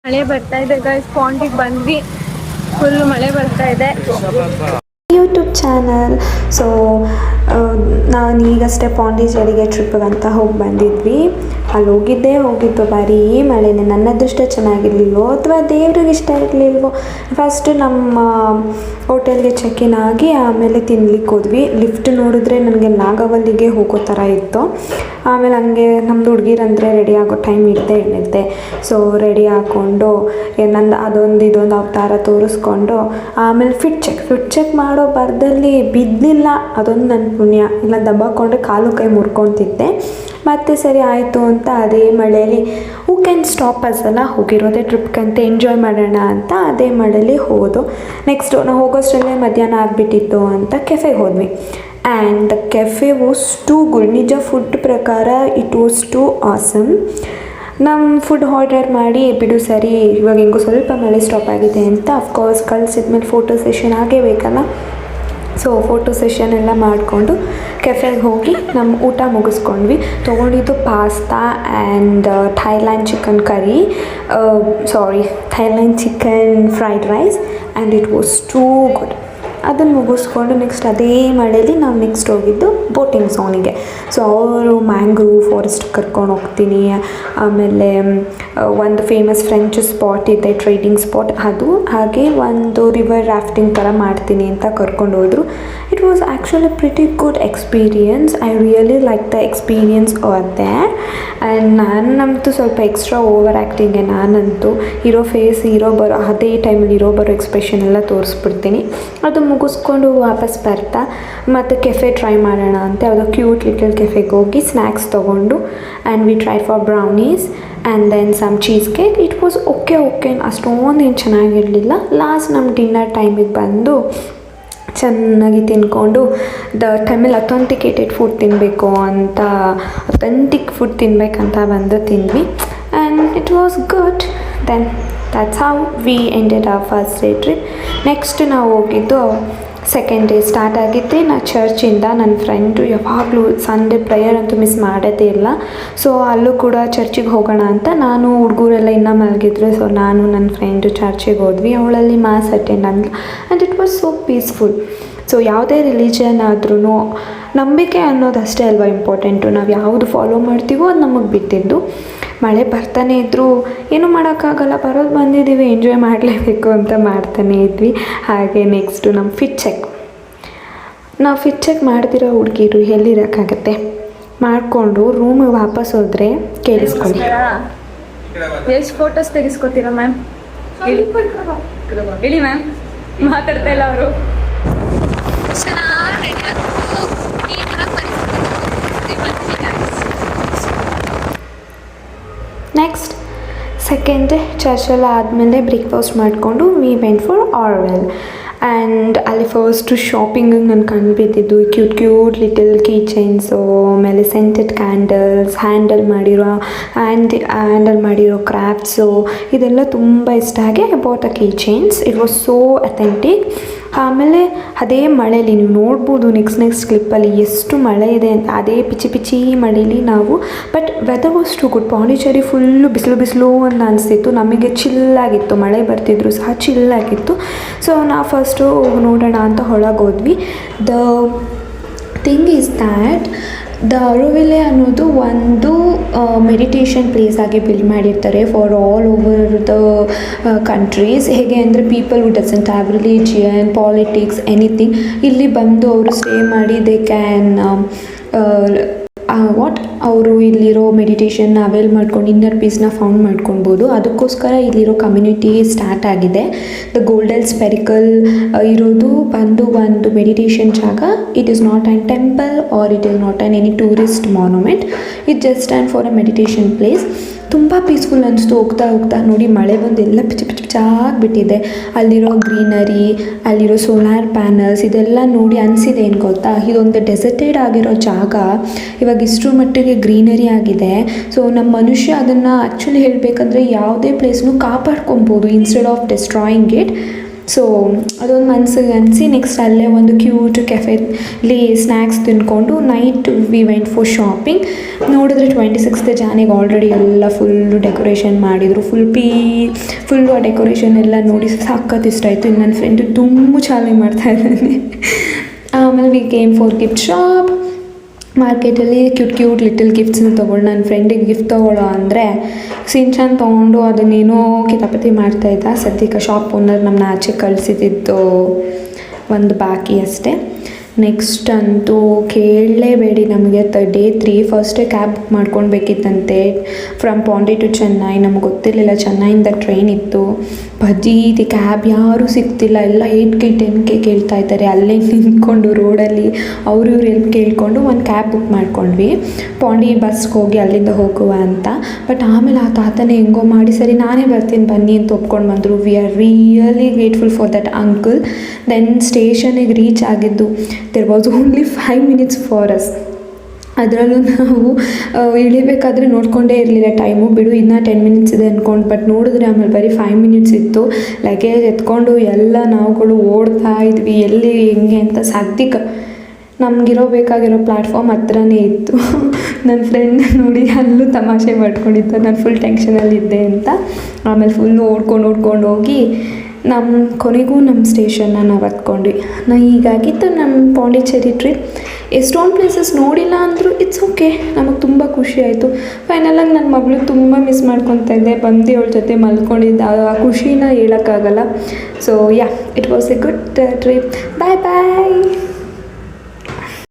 ಮಳೆ ಬರ್ತಾ ಇದೆ ಗೈಸ್, ಪಾಂಡಿಗೆ ಬಂದ್ವಿ. ಫುಲ್ ಮಳೆ ಬರ್ತಾ ಇದೆ. YouTube channel. ಸೊ ನಾನು ಈಗಷ್ಟೇ ಪಾಂಡಿಚೇರಿಗೆ ಟ್ರಿಪ್ಪಿಗಂತ ಹೋಗಿ ಬಂದಿದ್ವಿ. ಅಲ್ಲಿ ಹೋಗಿದ್ದು ಬರೀ ಮಳೆನೇ. ನನ್ನ ಅದೃಷ್ಟ ಚೆನ್ನಾಗಿರ್ಲಿಲ್ವೋ ಅಥವಾ ದೇವ್ರಿಗೆ ಇಷ್ಟ ಇರಲಿಲ್ವೋ. ಫಸ್ಟು ನಮ್ಮ ಹೋಟೆಲ್ಗೆ ಚೆಕ್-ಇನ್ ಆಗಿ ಆಮೇಲೆ ತಿನ್ಲಿಕ್ಕೆ ಹೋದ್ವಿ. ಲಿಫ್ಟ್ ನೋಡಿದ್ರೆ ನನಗೆ ನಾಗವಲ್ಲಿಗೆ ಹೋಗೋ ಥರ ಇತ್ತು. ಆಮೇಲೆ ಹಂಗೆ ನಮ್ಮದು ಹುಡುಗಿರಂದರೆ ರೆಡಿ ಆಗೋ ಟೈಮ್ ಇದ್ದೆ. ಸೊ ರೆಡಿ ಹಾಕ್ಕೊಂಡು ನಂದು ಅದೊಂದು ಇದೊಂದು ಅವತಾರ ತೋರಿಸ್ಕೊಂಡು ಆಮೇಲೆ ಫಿಟ್ ಚೆಕ್ ಮಾಡೋ ಬರ್ದಲ್ಲಿ ಬಿದ್ದಿಲ್ಲ. ಅದೊಂದು ನನ್ನ ಪುಣ್ಯ. ಇಲ್ಲ ದಬ್ಬಾಕೊಂಡ್ರೆ ಕಾಲು ಕೈ ಮುರ್ಕೊತಿದ್ದೆ. ಮತ್ತೆ ಸರಿ ಆಯಿತು ಅಂತ ಅದೇ ಮಳೆಯಲ್ಲಿ ಹೂ ಕ್ಯಾನ್ ಸ್ಟಾಪ್ ಅಲ್ಲ, ಹೋಗಿರೋದೇ ಟ್ರಿಪ್ಗಂತ ಎಂಜಾಯ್ ಮಾಡೋಣ ಅಂತ ಅದೇ ಮಳೆಯಲ್ಲಿ ಹೋದು. ನೆಕ್ಸ್ಟು ನಾವು ಹೋಗೋಷ್ಟರಲ್ಲೇ ಮಧ್ಯಾಹ್ನ ಆಗಿಬಿಟ್ಟಿತ್ತು ಅಂತ ಕೆಫೆಗೆ ಹೋದ್ವಿ. And the cafe was too good. ನಿಜ ಫುಡ್ ಪ್ರಕಾರ ಇಟ್ ವಾಸ್ ಟೂ ಆಸಮ್. ನಮ್ಮ ಫುಡ್ ಆರ್ಡರ್ ಮಾಡಿ ಬಿಡು ಸರಿ ಇವಾಗ ಹೆಂಗೋ ಸ್ವಲ್ಪ ಮಳೆ ಸ್ಟಾಪ್ ಆಗಿದೆ ಅಂತ ಅಫ್ಕೋರ್ಸ್ ಕಳಿಸಿದ್ಮೇಲೆ ಫೋಟೋ ಸೆಷನ್ ಆಗೇ ಬೇಕಲ್ಲ. ಸೊ ಫೋಟೋ ಸೆಷನ್ ಎಲ್ಲ ಮಾಡಿಕೊಂಡು ಕೆಫೆಗೆ ಹೋಗಿ ನಮ್ಮ ಊಟ ಮುಗಿಸ್ಕೊಂಡ್ವಿ. ತೊಗೊಂಡಿದ್ದು pasta and Thailand chicken fried rice and it was too good. ಅದನ್ನು ಮುಗಿಸ್ಕೊಂಡು ನೆಕ್ಸ್ಟ್ ಅದೇ ಮಳೆಯಲ್ಲಿ ನಾವು ನೆಕ್ಸ್ಟ್ ಹೋಗಿದ್ದು ಬೋಟಿಂಗ್ ಝೋನಿಗೆ. ಸೊ ಅವರು ಮ್ಯಾಂಗ್ರೂವ್ ಫಾರೆಸ್ಟ್ ಕರ್ಕೊಂಡು ಹೋಗ್ತೀನಿ, ಆಮೇಲೆ ಒಂದು ಫೇಮಸ್ ಫ್ರೆಂಚ್ ಸ್ಪಾಟ್ ಇದೆ, ಟ್ರೇಡಿಂಗ್ ಸ್ಪಾಟ್ ಅದು, ಹಾಗೆ ಒಂದು ರಿವರ್ ರಾಫ್ಟಿಂಗ್ ಥರ ಮಾಡ್ತೀನಿ ಅಂತ ಕರ್ಕೊಂಡು ಹೋದರು. It was actually pretty good experience. I really like the experience or that. And ನಮ್ಮದು ಸ್ವಲ್ಪ ಎಕ್ಸ್ಟ್ರಾ ಓವರ್ ಆ್ಯಕ್ಟಿಂಗೆ. ನಾನಂತೂ ಹೀರೋ ಬರೋ ಅದೇ ಟೈಮಲ್ಲಿ ಬರೋ ಎಕ್ಸ್ಪ್ರೆಷನ್ ಎಲ್ಲ ತೋರಿಸ್ಬಿಡ್ತೀನಿ. ಅದು ಮುಗಿಸ್ಕೊಂಡು ವಾಪಸ್ ಬರ್ತಾ ಮತ್ತು ಕೆಫೆ ಟ್ರೈ ಮಾಡೋಣ ಅಂತ ಯಾವುದೋ ಕ್ಯೂಟ್ ಲಿಟಲ್ ಕೆಫೆಗೆ ಹೋಗಿ ಸ್ನ್ಯಾಕ್ಸ್ ತೊಗೊಂಡು and we try for brownies and then some cheese cake. It was okay ಅಷ್ಟೊಂದು ಏನು ಚೆನ್ನಾಗಿರಲಿಲ್ಲ. ಲಾಸ್ಟ್ ನಮ್ಮ ಡಿನ್ನರ್ ಟೈಮಿಗೆ ಬಂದು ಚೆನ್ನಾಗಿ ತಿನ್ಕೊಂಡು ದ ಟೈಮಲ್ಲಿ ಅಥೆಂಟಿಕೇಟೆಡ್ ಫುಡ್ ತಿನ್ನಬೇಕು ಅಂತ ಅಥೆಂಟಿಕ್ ಫುಡ್ ತಿನ್ನಬೇಕಂತ ಬಂದು ತಿಂದ್ವಿ and it was good. Then that's how we ended our first day trip. Next ನಾವು ಹೋಗಿದ್ದು ಸೆಕೆಂಡ್ ಡೇ ಸ್ಟಾರ್ಟ್ ಆಗಿದ್ದೆ ನಾ ಚರ್ಚಿಂದ. ನನ್ನ ಫ್ರೆಂಡು ಯಾವಾಗಲೂ ಸಂಡೇ ಪ್ರೇಯರ್ ಅಂತೂ ಮಿಸ್ ಮಾಡೋದೇ ಇಲ್ಲ. ಸೊ ಅಲ್ಲೂ ಕೂಡ ಚರ್ಚಿಗೆ ಹೋಗೋಣ ಅಂತ ನಾನು ಹುಡುಗರೆಲ್ಲ ಇನ್ನೂ ಮಲಗಿದ್ರು. ಸೊ ನಾನು ನನ್ನ ಫ್ರೆಂಡು ಚರ್ಚಿಗೆ ಹೋದ್ವಿ. ಅವಳಲ್ಲಿ ಮಾಸ್ ಅಟೆಂಡ್ ಅಂದ್ಲು and it was so peaceful. So ಯಾವುದೇ ರಿಲಿಜನ್ ಆದ್ರೂ ನಂಬಿಕೆ ಅನ್ನೋದಷ್ಟೇ ಅಲ್ವಾ ಇಂಪಾರ್ಟೆಂಟು. ನಾವು ಯಾವುದು ಫಾಲೋ ಮಾಡ್ತೀವೋ ಅದು ನಮಗೆ ಬಿಟ್ಟಿದ್ದು. ಮಳೆ ಬರ್ತಾನೆ ಇದ್ದರೂ ಏನೂ ಮಾಡೋಕ್ಕಾಗಲ್ಲ, ಬರೋದು ಬಂದಿದ್ದೀವಿ, ಎಂಜಾಯ್ ಮಾಡಲೇಬೇಕು ಅಂತ ಮಾಡ್ತಾನೇ ಇದ್ವಿ. ಹಾಗೆ ನೆಕ್ಸ್ಟು ನಮ್ಮ ನಾವು ಫಿಟ್ ಚೆಕ್ ಮಾಡ್ತಿರೋ ಹುಡುಗಿರು ಎಲ್ಲಿರೋಕ್ಕಾಗತ್ತೆ, ಮಾಡಿಕೊಂಡು ರೂಮಿಗೆ ವಾಪಸ್ ಹೋದರೆ ಕೇಳಿಸ್ಕೊಳ್ಳಿ. ಎಷ್ಟು ಫೋಟೋಸ್ ತೆಗಿಸ್ಕೊತೀರಾ ಮ್ಯಾಮ್? ಹೇಳಿ ಮ್ಯಾಮ್, ಮಾತಾಡ್ತಾ ಇಲ್ಲ ಅವರು. ನೆಕ್ಸ್ಟ್ ಸೆಕೆಂಡ್ ಡೇ ಚರ್ಚೆಲ್ಲ ಆದಮೇಲೆ ಬ್ರೇಕ್ಫಾಸ್ಟ್ ಮಾಡಿಕೊಂಡು V went for Orwell. And ಅಲ್ಲಿ ಫಸ್ಟು ಶಾಪಿಂಗಿಗೆ ನಾನು ಕಂಡುಬಿದ್ದಿದ್ದು ಕ್ಯೂಟ್ ಲಿಟಲ್ ಕೀ ಚೈನ್ಸು, ಆಮೇಲೆ ಸೆಂಟೆಡ್ ಕ್ಯಾಂಡಲ್ಸ್, ಹ್ಯಾಂಡಲ್ ಮಾಡಿರೋ ಕ್ರಾಫ್ಟ್ಸು, ಇದೆಲ್ಲ ತುಂಬ ಇಷ್ಟ ಆಗಿ I bought a key chains. It was so authentic. ಆಮೇಲೆ ಅದೇ ಮಳೆಯಲ್ಲಿ ನೀವು ನೋಡ್ಬೋದು ನೆಕ್ಸ್ಟ್ ಕ್ಲಿಪ್ಪಲ್ಲಿ ಎಷ್ಟು ಮಳೆ ಇದೆ ಅಂತ. ಅದೇ ಪಿಚಿ ಮಳೇಲಿ ನಾವು but weather was too good. Pondicherry full ಬಿಸಿಲು ಅಂತ ಅನಿಸ್ತಿತ್ತು. ನಮಗೆ ಚಿಲ್ಲಾಗಿತ್ತು, ಮಳೆ ಬರ್ತಿದ್ರು ಸಹ ಚಿಲ್ಲಾಗಿತ್ತು. ಸೊ ನಾವು ಫಸ್ಟು ನೋಡೋಣ ಅಂತ ಹೊರಗೋದ್ವಿ. The thing is that the Auroville ಅನ್ನೋದು ಒಂದು ಮೆಡಿಟೇಷನ್ ಪ್ಲೇಸ್ ಆಗಿ ಬಿಲ್ಡ್ ಮಾಡಿರ್ತಾರೆ for all over the countries. ಹೇಗೆ ಅಂದರೆ people who doesn't have religion, politics, anything ಇಲ್ಲಿ ಬಂದು ಅವರು ಸ್ಟೇ ಮಾಡಿ ದೇ ಕ್ಯಾನ್ ಅವರು ಇಲ್ಲಿರೋ ಮೆಡಿಟೇಷನ್ನ ಅವೇಲ್ ಮಾಡ್ಕೊಂಡು ಇನ್ನರ್ ಪೀಸ್ನ ಫೌಂಡ್ ಮಾಡ್ಕೊಳ್ಬೋದು. ಅದಕ್ಕೋಸ್ಕರ ಇಲ್ಲಿರೋ ಕಮ್ಯುನಿಟಿ ಸ್ಟಾರ್ಟ್ ಆಗಿದೆ. ದ ಗೋಲ್ಡನ್ ಸ್ಪೆರಿಕಲ್ ಇರೋದು ಬಂದು ಒಂದು ಮೆಡಿಟೇಷನ್ ಜಾಗ. It is not an temple or it is not an any tourist monument. It just stand for a meditation place. ತುಂಬ ಪೀಸ್ಫುಲ್ ಅನಿಸ್ತು. ಹೋಗ್ತಾ ನೋಡಿ ಮಳೆ ಬಂದು ಎಲ್ಲ ಪಿಚ್ಚಾಗಿಬಿಟ್ಟಿದೆ. ಅಲ್ಲಿರೋ ಗ್ರೀನರಿ, ಅಲ್ಲಿರೋ ಸೋಲಾರ್ ಪ್ಯಾನಲ್ಸ್ ಇದೆಲ್ಲ ನೋಡಿ ಅನಿಸಿದೆ ಏನು ಗೊತ್ತಾ, ಇದೊಂದು ಡೆಸರ್ಟೆಡ್ ಆಗಿರೋ ಜಾಗ ಇವಾಗ ಇಷ್ಟರ ಮಟ್ಟಿಗೆ ಗ್ರೀನರಿ ಆಗಿದೆ. ಸೊ ನಮ್ಮ ಮನುಷ್ಯ ಅದನ್ನು ಆ್ಯಕ್ಚುಲಿ ಹೇಳಬೇಕಂದ್ರೆ ಯಾವುದೇ ಪ್ಲೇಸ್ನೂ ಕಾಪಾಡ್ಕೊಬೋದು instead of destroying it. So ಅದೊಂದು ಮನಸ್ಸಿಗೆ ಅನಿಸಿ ನೆಕ್ಸ್ಟ್ ಅಲ್ಲೇ ಒಂದು ಕ್ಯೂಟ್ ಕೆಫೆಲಿ ಸ್ನ್ಯಾಕ್ಸ್ ತಿಂದ್ಕೊಂಡು night we went for shopping. ನೋಡಿದ್ರೆ 26th ಜಾನಿಗೆ ಆಲ್ರೆಡಿ ಎಲ್ಲ ಫುಲ್ಲು ಡೆಕೋರೇಷನ್ ಮಾಡಿದರು. ಫುಲ್ಲು ಆ ಡೆಕೋರೇಷನ್ ಎಲ್ಲ ನೋಡಿ ಸಖತ್ ಇಷ್ಟ ಆಯಿತು. ಇನ್ನು ನನ್ನ ಫ್ರೆಂಡು ತುಂಬ ಚಾಲನೆ ಮಾಡ್ತಾಯಿದ್ದಾನೆ. ಆಮೇಲೆ we came for gift shop. ಮಾರ್ಕೆಟಲ್ಲಿ ಕ್ಯೂಟ್ ಲಿಟಲ್ ಗಿಫ್ಟ್ಸ್ನ ತೊಗೊಂಡು ನನ್ನ ಫ್ರೆಂಡಿಗೆ ಗಿಫ್ಟ್ ತೊಗೊಳ್ಳೋ ಅಂದರೆ ಸಿಂಚಾನ್ ತೊಗೊಂಡು ಅದನ್ನೇನೋ ಕಿತಾಪತಿ ಮಾಡ್ತಾಯಿದ್ದ. ಸದ್ಯಕ್ಕೆ ಶಾಪ್ ಓನರ್ ನಮ್ಮನ್ನ ಆಚೆ ಕಳಿಸಿದ್ದು ಒಂದು ಬಾಕಿ ಅಷ್ಟೇ. ನೆಕ್ಸ್ಟ್ ಅಂತೂ ಕೇಳಲೇಬೇಡಿ, ನಮಗೆ ಡೇ 3 ಫಸ್ಟೇ ಕ್ಯಾಬ್ ಬುಕ್ ಮಾಡ್ಕೊಳ್ಬೇಕಿತ್ತಂತೆ ಫ್ರಮ್ ಪಾಂಡಿ ಟು ಚೆನ್ನೈ. ನಮ್ಗೆ ಗೊತ್ತಿರಲಿಲ್ಲ, ಚೆನ್ನೈಯಿಂದ ಟ್ರೈನ್ ಇತ್ತು. ಬಜೀದಿ ಕ್ಯಾಬ್ ಯಾರೂ ಸಿಗ್ತಿಲ್ಲ, ಎಲ್ಲ 8K 10K ಕೇಳ್ತಾ ಇದ್ದಾರೆ. ಅಲ್ಲೇ ನಿಂತ್ಕೊಂಡು ರೋಡಲ್ಲಿ ಇವ್ರು ಎಲ್ಲಿ ಕೇಳಿಕೊಂಡು ಒಂದು ಕ್ಯಾಬ್ ಬುಕ್ ಮಾಡ್ಕೊಂಡ್ವಿ ಪಾಂಡಿ ಬಸ್ಗೆ ಹೋಗಿ ಅಲ್ಲಿಂದ ಹೋಗುವ ಅಂತ. ಬಟ್ ಆಮೇಲೆ ಆ ತಾತನೇ ಹೆಂಗೋ ಮಾಡಿ ಸರಿ ನಾನೇ ಬರ್ತೀನಿ ಬನ್ನಿ ಅಂತ ಒಪ್ಕೊಂಡು ಬಂದರು. We are really grateful for that uncle. Then ಸ್ಟೇಷನಿಗೆ ರೀಚ್ ಆಗಿದ್ದು there was only 5 minutes for us. ಅದರಲ್ಲೂ ನಾವು ಇಳಿಬೇಕಾದ್ರೆ ನೋಡಿಕೊಂಡೇ ಇರಲಿಲ್ಲ ಟೈಮು, ಬಿಡು ಇನ್ನೂ 10 minutes ಇದೆ ಅಂದ್ಕೊಂಡು. ಬಟ್ ನೋಡಿದ್ರೆ ಆಮೇಲೆ ಬರೀ 5 minutes ಇತ್ತು. ಲಗೇಜ್ ಎತ್ಕೊಂಡು ಎಲ್ಲ ನಾವುಗಳು ಓಡ್ತಾ ಇದ್ವಿ ಎಲ್ಲಿ ಹೆಂಗೆ ಅಂತ. ಸದ್ಯಕ್ಕೆ ಬೇಕಾಗಿರೋ ಪ್ಲ್ಯಾಟ್ಫಾರ್ಮ್ ಹತ್ರನೇ ಇತ್ತು. ನನ್ನ ಫ್ರೆಂಡ್ ನೋಡಿ ಅಲ್ಲೂ ತಮಾಷೆ ಮಾಡ್ಕೊಂಡಿದ್ದ, ನಾನು ಫುಲ್ ಟೆನ್ಷನಲ್ಲಿದ್ದೆ ಅಂತ. ಆಮೇಲೆ ಫುಲ್ಲು ಓಡ್ಕೊಂಡು ಹೋಗಿ ಕೊನೆಗೂ ನಮ್ಮ ಸ್ಟೇಷನ್ನ ನಾವು ಹತ್ಕೊಂಡ್ವಿ. ಹೀಗಾಗಿತ್ತು ನಮ್ಮ ಪಾಂಡಿಚೇರಿ ಟ್ರಿಪ್. ಎಷ್ಟೊಂದು ಪ್ಲೇಸಸ್ ನೋಡಿಲ್ಲ ಅಂದರೂ ಇಟ್ಸ್ ಓಕೆ, ನಮಗೆ ತುಂಬ ಖುಷಿ ಆಯಿತು. ಫೈನಲಾಗಿ ನನ್ನ ಮಗಳು ತುಂಬ ಮಿಸ್ ಮಾಡ್ಕೊತಾ ಇದ್ದೆ. ಬಂದು ಅವಳ ಜೊತೆ ಮಲ್ಕೊಂಡಿದ್ದೆ, ಆ ಖುಷಿನ ಹೇಳೋಕ್ಕಾಗಲ್ಲ. So yeah, it was a good trip. Bye bye.